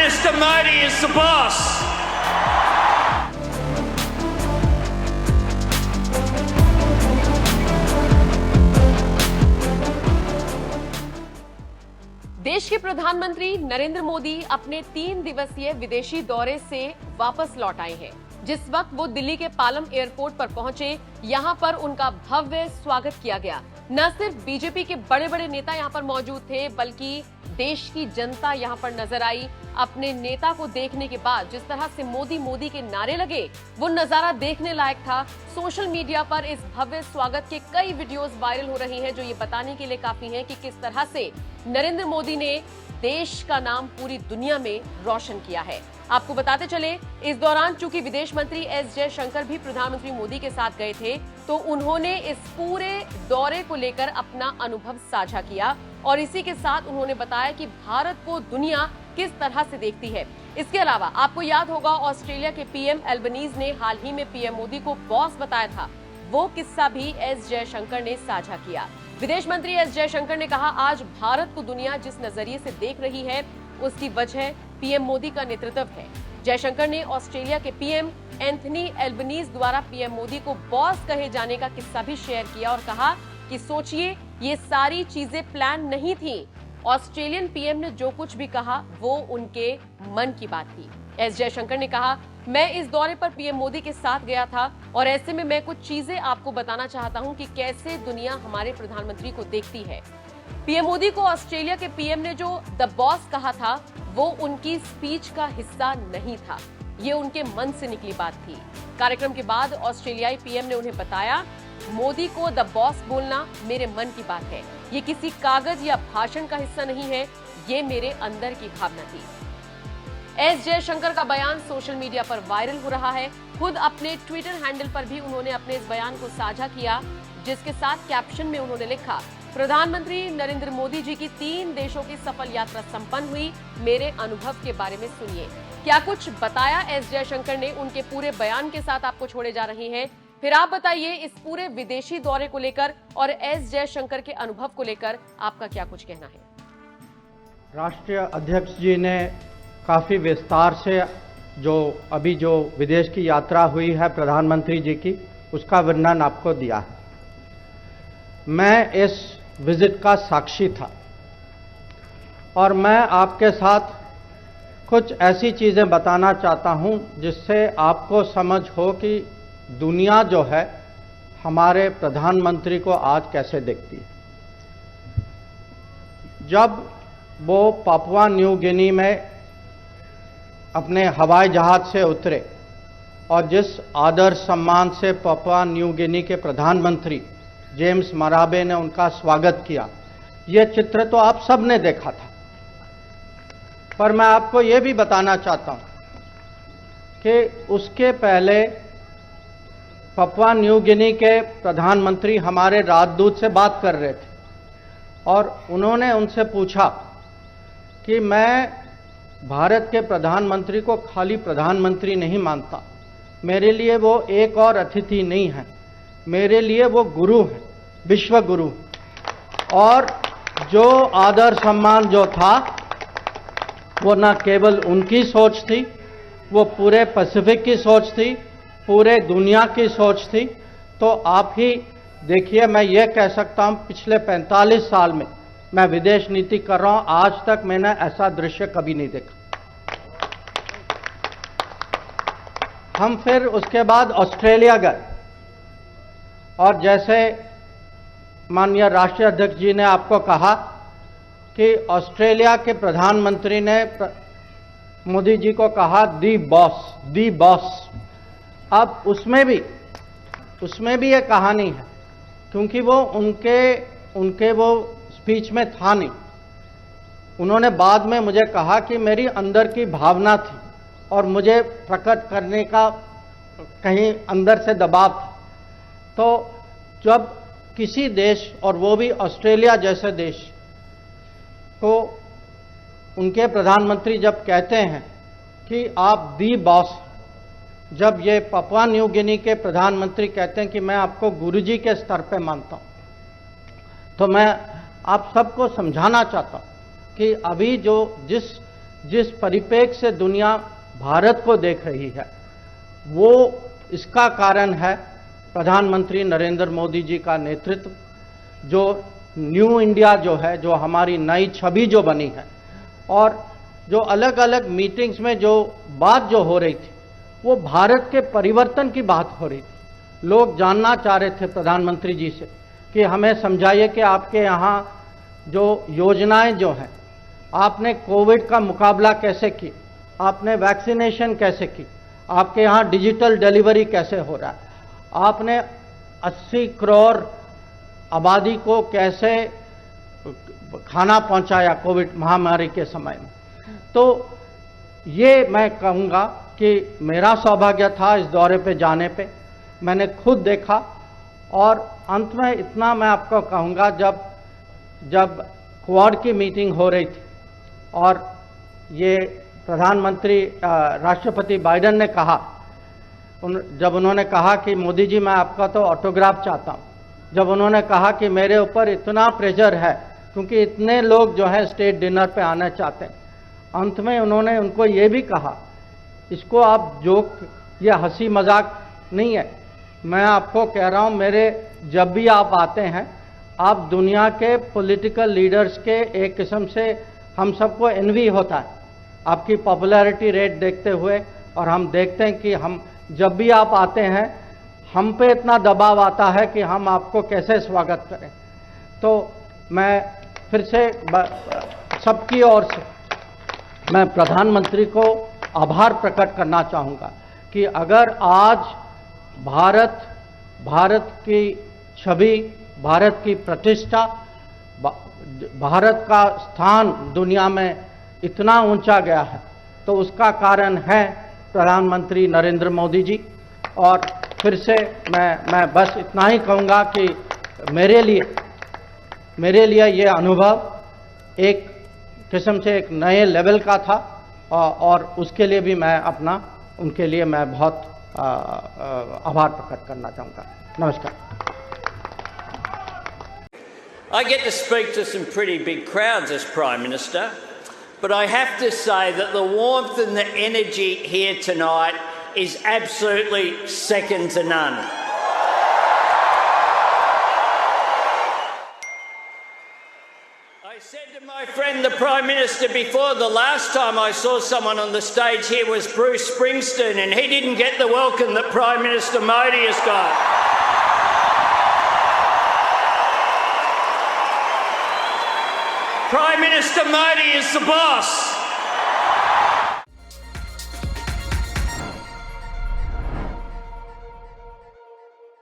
Mr. Modi is the boss. देश के प्रधानमंत्री नरेंद्र मोदी अपने 3 दिवसीय विदेशी दौरे से वापस लौट आए हैं। जिस वक्त वो दिल्ली के पालम एयरपोर्ट पर पहुंचे, यहां पर उनका भव्य स्वागत किया गया। न सिर्फ बीजेपी के बड़े बड़े नेता यहां पर मौजूद थे, बल्कि देश की जनता यहां पर नजर आई। अपने नेता को देखने के बाद जिस तरह से मोदी मोदी के नारे लगे, वो नजारा देखने लायक था। सोशल मीडिया पर इस भव्य स्वागत के कई वीडियोस वायरल हो रही हैं, जो ये बताने के लिए काफी हैं कि किस तरह से नरेंद्र मोदी ने देश का नाम पूरी दुनिया में रोशन किया है। आपको बताते चले, इस दौरान चूंकि विदेश मंत्री एस जयशंकर भी प्रधानमंत्री मोदी के साथ गए थे, तो उन्होंने इस पूरे दौरे को लेकर अपना अनुभव साझा किया और इसी के साथ उन्होंने बताया कि भारत को दुनिया किस तरह से देखती है। इसके अलावा आपको याद होगा, ऑस्ट्रेलिया के पीएम एल्बनीज ने हाल ही में पीएम मोदी को बॉस बताया था। वो किस्सा भी एस जयशंकर ने साझा किया। विदेश मंत्री एस जयशंकर ने कहा, आज भारत को दुनिया जिस नजरिए से देख रही है, उसकी वजह पीएम मोदी का नेतृत्व है। जयशंकर ने ऑस्ट्रेलिया के पीएम एंथनी एल्बनीज द्वारा पीएम मोदी को बॉस कहे जाने का किस्सा भी शेयर किया और कहा कि सोचिए, ये सारी चीजें प्लान नहीं थी। ऑस्ट्रेलियन पीएम ने जो कुछ भी कहा, वो उनके मन की बात थी। एस जयशंकर ने कहा, मैं इस दौरे पर पीएम मोदी के साथ गया था और ऐसे में मैं कुछ चीजें आपको बताना चाहता हूं कि कैसे दुनिया हमारे प्रधानमंत्री को देखती है। पीएम मोदी को ऑस्ट्रेलिया के पीएम ने जो द बॉस कहा था, वो उनकी स्पीच का हिस्सा नहीं था, ये उनके मन से निकली बात थी। कार्यक्रम के बाद ऑस्ट्रेलियाई पीएम ने उन्हें बताया, मोदी को द बॉस बोलना मेरे मन की बात है, ये किसी कागज या भाषण का हिस्सा नहीं है, ये मेरे अंदर की भावना थी। एस जयशंकर का बयान सोशल मीडिया पर वायरल हो रहा है। खुद अपने ट्विटर हैंडल पर भी उन्होंने अपने इस बयान को साझा किया, जिसके साथ कैप्शन में उन्होंने लिखा, प्रधानमंत्री नरेंद्र मोदी जी की 3 देशों की सफल यात्रा संपन्न हुई, मेरे अनुभव के बारे में सुनिए। क्या कुछ बताया एस जयशंकर ने, उनके पूरे बयान के साथ आपको छोड़े जा रहे हैं। फिर आप बताइए, इस पूरे विदेशी दौरे को लेकर और एस जयशंकर के अनुभव को लेकर आपका क्या कुछ कहना है। राष्ट्रीय अध्यक्ष जी ने काफ़ी विस्तार से जो विदेश की यात्रा हुई है प्रधानमंत्री जी की, उसका वर्णन आपको दिया है। मैं इस विजिट का साक्षी था और मैं आपके साथ कुछ ऐसी चीज़ें बताना चाहता हूं जिससे आपको समझ हो कि दुनिया जो है हमारे प्रधानमंत्री को आज कैसे देखती है। जब वो पापुआ न्यू गिनी में अपने हवाई जहाज से उतरे और जिस आदर सम्मान से पापुआ न्यू गिनी के प्रधानमंत्री जेम्स मराबे ने उनका स्वागत किया, ये चित्र तो आप सब ने देखा था। पर मैं आपको ये भी बताना चाहता हूं कि उसके पहले पापुआ न्यू गिनी के प्रधानमंत्री हमारे राजदूत से बात कर रहे थे और उन्होंने उनसे पूछा कि मैं भारत के प्रधानमंत्री को खाली प्रधानमंत्री नहीं मानता, मेरे लिए वो एक और अतिथि नहीं है, मेरे लिए वो गुरु है, विश्व गुरु। और जो आदर सम्मान जो था, वो न केवल उनकी सोच थी, वो पूरे पैसिफिक की सोच थी, पूरे दुनिया की सोच थी। तो आप ही देखिए, मैं ये कह सकता हूँ, पिछले 45 साल में मैं विदेश नीति कर रहा हूं, आज तक मैंने ऐसा दृश्य कभी नहीं देखा। हम फिर उसके बाद ऑस्ट्रेलिया गए और जैसे माननीय राष्ट्रीय अध्यक्ष जी ने आपको कहा कि ऑस्ट्रेलिया के प्रधानमंत्री ने मोदी जी को कहा दी बॉस। अब उसमें भी ये कहानी है, क्योंकि वो उनके वो स्पीच में था नहीं। उन्होंने बाद में मुझे कहा कि मेरी अंदर की भावना थी और मुझे प्रकट करने का कहीं अंदर से दबाव था। तो जब किसी देश, और वो भी ऑस्ट्रेलिया जैसे देश को, उनके प्रधानमंत्री जब कहते हैं कि आप दी बॉस, जब ये पापुआ न्यू गिनी के प्रधानमंत्री कहते हैं कि मैं आपको गुरुजी के स्तर पे मानता हूं, तो मैं आप सबको समझाना चाहता हूं कि अभी जिस जिस परिप्रेक्ष्य से दुनिया भारत को देख रही है, वो इसका कारण है प्रधानमंत्री नरेंद्र मोदी जी का नेतृत्व। जो न्यू इंडिया जो है, जो हमारी नई छवि जो बनी है, और जो अलग अलग मीटिंग्स में जो बात जो हो रही थी, वो भारत के परिवर्तन की बात हो रही थी। लोग जानना चाह रहे थे प्रधानमंत्री जी से कि हमें समझाइए कि आपके यहाँ जो योजनाएं जो हैं, आपने कोविड का मुकाबला कैसे की, आपने वैक्सीनेशन कैसे की, आपके यहाँ डिजिटल डिलीवरी कैसे हो रहा है, आपने 80 करोड़ आबादी को कैसे खाना पहुंचाया कोविड महामारी के समय में। तो ये मैं कहूँगा कि मेरा सौभाग्य था इस दौरे पे जाने पे, मैंने खुद देखा। और अंत में इतना मैं आपको कहूँगा, जब क्वाड की मीटिंग हो रही थी और ये प्रधानमंत्री राष्ट्रपति बाइडेन ने कहा, जब उन्होंने कहा कि मोदी जी मैं आपका तो ऑटोग्राफ चाहता हूँ, जब उन्होंने कहा कि मेरे ऊपर इतना प्रेशर है क्योंकि इतने लोग जो है स्टेट डिनर पे आना चाहते हैं, अंत में उन्होंने उनको ये भी कहा, इसको आप जोक या हंसी मजाक नहीं है, मैं आपको कह रहा हूँ, मेरे जब भी आप आते हैं, आप दुनिया के पॉलिटिकल लीडर्स के एक किस्म से हम सबको एनवी होता है आपकी पॉपुलैरिटी रेट देखते हुए। और हम देखते हैं कि हम जब भी आप आते हैं, हम पे इतना दबाव आता है कि हम आपको कैसे स्वागत करें। तो मैं फिर से सबकी ओर से मैं प्रधानमंत्री को आभार प्रकट करना चाहूँगा कि अगर आज भारत की छवि, भारत की प्रतिष्ठा, भारत का स्थान दुनिया में इतना ऊंचा गया है, तो उसका कारण है प्रधानमंत्री नरेंद्र मोदी जी। और फिर से मैं बस इतना ही कहूँगा कि मेरे लिए ये अनुभव एक किस्म से एक नए लेवल का था, और उसके लिए भी मैं उनके लिए मैं बहुत आभार प्रकट करना चाहूँगा। नमस्कार। I get to speak to some pretty big crowds as Prime Minister, but I have to say that the warmth and the energy here tonight is absolutely second to none. I said to my friend, the Prime Minister, before, the last time I saw someone on the stage here was Bruce Springsteen, and he didn't get the welcome that Prime Minister Modi has got. Prime Minister Modi is the boss.